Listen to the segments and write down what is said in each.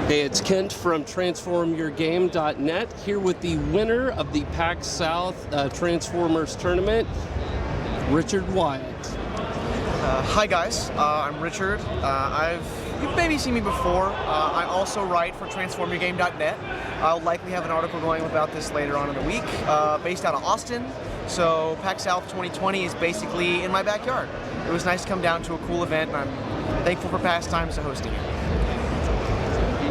Hey, it's Kent from TransformYourGame.net here with the winner of the Pax South Transformers Tournament, Richard Wyatt. Hi guys, I'm Richard. You've maybe seen me before. I also write for TransformYourGame.net. I'll likely have an article going about this later on in the week, based out of Austin. So Pax South 2020 is basically in my backyard. It was nice to come down to a cool event, and I'm thankful for Pastimes to hosting it.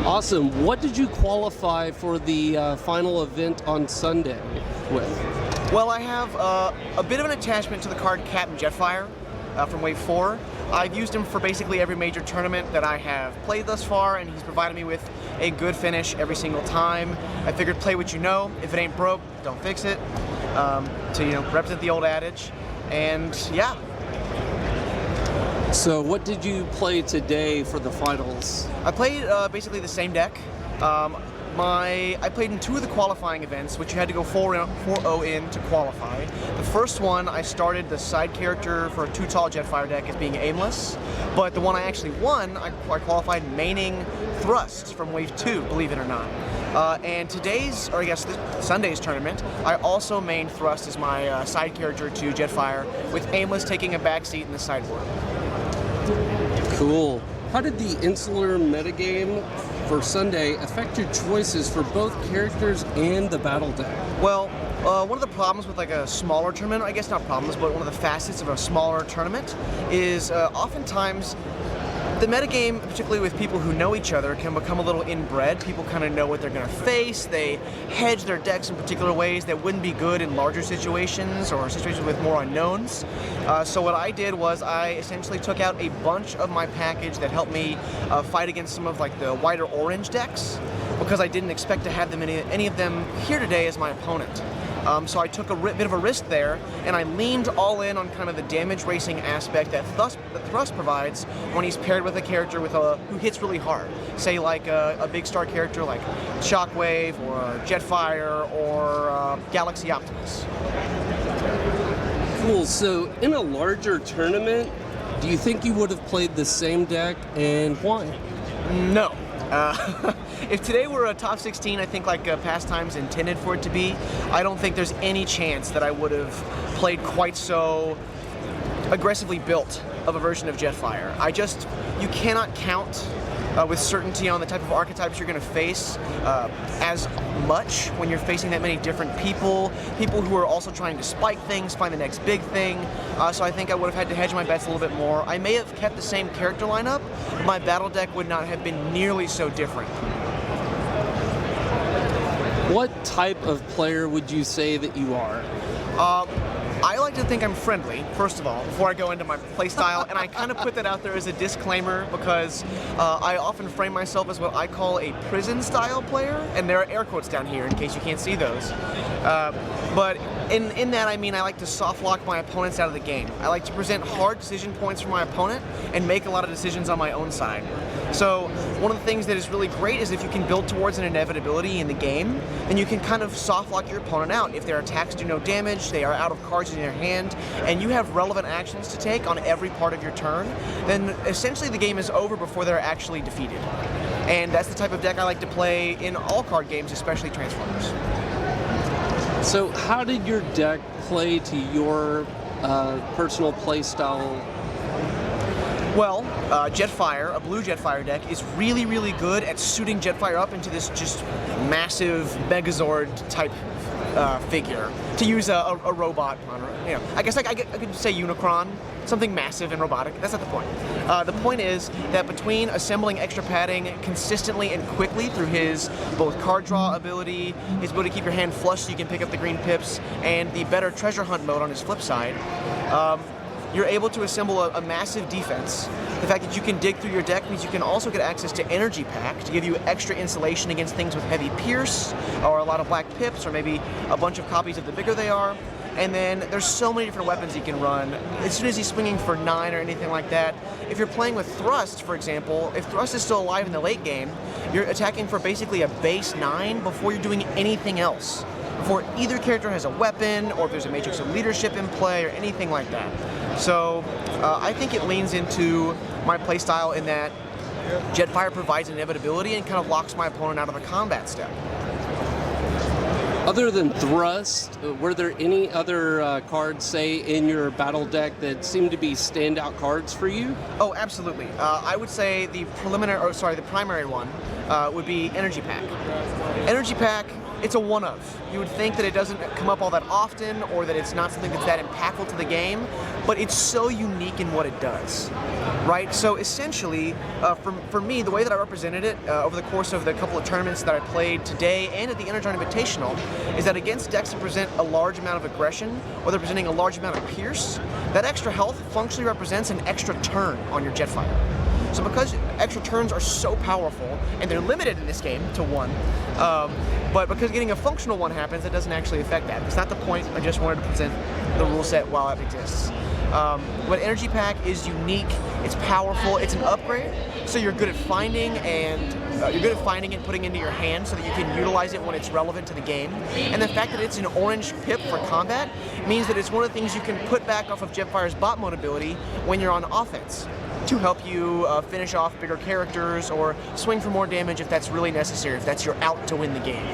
Awesome. What did you qualify for the final event on Sunday with? Well, I have a bit of an attachment to the card Captain Jetfire from Wave 4. I've used him for basically every major tournament that I have played thus far, and he's provided me with a good finish every single time. I figured play what you know. If it ain't broke, don't fix it. To represent the old adage. And yeah. So what did you play today for the finals? I played basically the same deck. I played in 2 of the qualifying events, which you had to go 4-0 in to qualify. The first one, I started the side character for a 2-tall Jetfire deck as being aimless, but the one I actually won, I qualified maining Thrust from Wave 2, believe it or not. And today's, or I guess Sunday's tournament, I also mained Thrust as my side character to Jetfire, with aimless taking a backseat in the sideboard. Cool. How did the insular metagame for Sunday affect your choices for both characters and the battle deck? Well, one of the problems with like a smaller tournament, I guess not problems, but one of the facets of a smaller tournament is oftentimes the metagame, particularly with people who know each other, can become a little inbred. People kind of know what they're going to face. They hedge their decks in particular ways that wouldn't be good in larger situations or situations with more unknowns. So what I did was I essentially took out a bunch of my package that helped me fight against some of like the wider orange decks, because I didn't expect to have them any of them here today as my opponent. So I took a bit of a risk there, and I leaned all in on kind of the damage racing aspect that Thrust provides when he's paired with a character who hits really hard. Say like a big star character like Shockwave or Jetfire or Galaxy Optimus. Cool. So in a larger tournament, do you think you would have played the same deck, and why? No. If today were a top 16, I think like Pastimes intended for it to be, I don't think there's any chance that I would have played quite so aggressively built of a version of Jetfire. You cannot count with certainty on the type of archetypes you're going to face as much when you're facing that many different people who are also trying to spike things, find the next big thing. So I think I would have had to hedge my bets a little bit more. I may have kept the same character lineup, but my battle deck would not have been nearly so different. What type of player would you say that you are? I like to think I'm friendly, first of all, before I go into my playstyle, and I kind of put that out there as a disclaimer because I often frame myself as what I call a prison-style player, and there are air quotes down here in case you can't see those. But in that, I mean I like to soft-lock my opponents out of the game. I like to present hard decision points for my opponent and make a lot of decisions on my own side. So one of the things that is really great is if you can build towards an inevitability in the game, then you can kind of soft-lock your opponent out. If their attacks do no damage, they are out of cards in your hand, and you have relevant actions to take on every part of your turn, then essentially the game is over before they're actually defeated. And that's the type of deck I like to play in all card games, especially Transformers. So how did your deck play to your personal play style? Well, Jetfire, a blue Jetfire deck, is really, really good at suiting Jetfire up into this just massive Megazord type figure. To use a robot, I guess I could say Unicron, something massive and robotic. That's not the point. The point is that between assembling extra padding consistently and quickly through his both card draw ability, his ability to keep your hand flush so you can pick up the green pips, and the better treasure hunt mode on his flip side, you're able to assemble a massive defense. The fact that you can dig through your deck means you can also get access to Energy Pack to give you extra insulation against things with heavy pierce, or a lot of black pips, or maybe a bunch of copies of the bigger they are. And then there's so many different weapons he can run. As soon as he's swinging for 9 or anything like that, if you're playing with Thrust, for example, if Thrust is still alive in the late game, you're attacking for basically a base 9 before you're doing anything else. Before either character has a weapon, or if there's a Matrix of Leadership in play, or anything like that. So I think it leans into my playstyle in that Jetfire provides inevitability and kind of locks my opponent out of a combat step. Other than Thrust, were there any other cards, say, in your battle deck that seem to be standout cards for you? Oh, absolutely. I would say the primary one would be Energy Pack. Energy Pack, it's a one-of. You would think that it doesn't come up all that often, or that it's not something that's that impactful to the game, but it's so unique in what it does, right? So essentially, for me, the way that I represented it over the course of the couple of tournaments that I played today and at the Energon Invitational is that against decks that present a large amount of aggression, or they're presenting a large amount of pierce, that extra health functionally represents an extra turn on your Jetfire. So because extra turns are so powerful, and they're limited in this game to one, but because getting a functional one happens, it doesn't actually affect that. It's not the point, I just wanted to present the rule set while it exists. But Energy Pack is unique, it's powerful, it's an upgrade, so you're good at finding and putting into your hand so that you can utilize it when it's relevant to the game. And the fact that it's an orange pip for combat means that it's one of the things you can put back off of Jetfire's bot mode ability when you're on offense, to help you finish off bigger characters or swing for more damage if that's really necessary, if that's your out to win the game.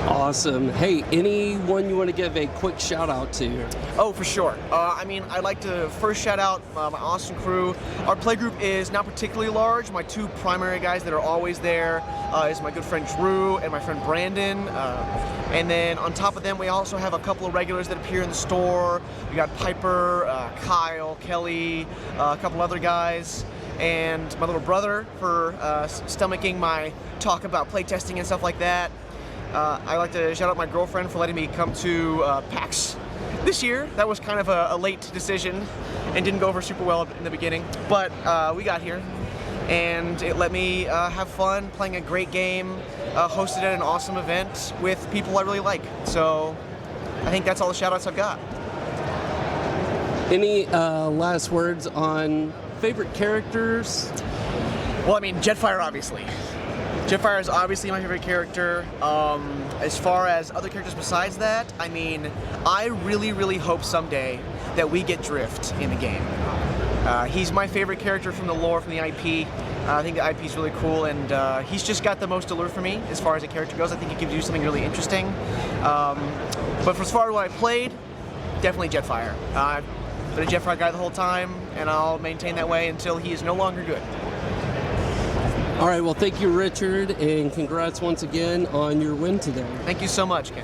Awesome. Hey, anyone you want to give a quick shout out to? Oh, for sure. I mean, I'd like to first shout out my awesome crew. Our playgroup is not particularly large. My two primary guys that are always there is my good friend Drew and my friend Brandon. And then on top of them, we also have a couple of regulars that appear in the store. We got Piper, Kyle, Kelly, a couple other guys, and my little brother for stomaching my talk about playtesting and stuff like that. I'd like to shout out my girlfriend for letting me come to PAX this year. That was kind of a late decision and didn't go over super well in the beginning, but we got here and it let me have fun playing a great game, hosted at an awesome event with people I really like. So I think that's all the shout outs I've got. Any last words on favorite characters? Well, I mean, Jetfire, obviously. Jetfire is obviously my favorite character. As far as other characters besides that, I mean, I really, really hope someday that we get Drift in the game. He's my favorite character from the lore, from the IP. I think the IP is really cool, and he's just got the most allure for me as far as a character goes. I think he can do something really interesting. But for as far as what I played, definitely Jetfire. I've been a Jetfire guy the whole time, and I'll maintain that way until he is no longer good. All right, well, thank you, Richard, and congrats once again on your win today. Thank you so much, Ken.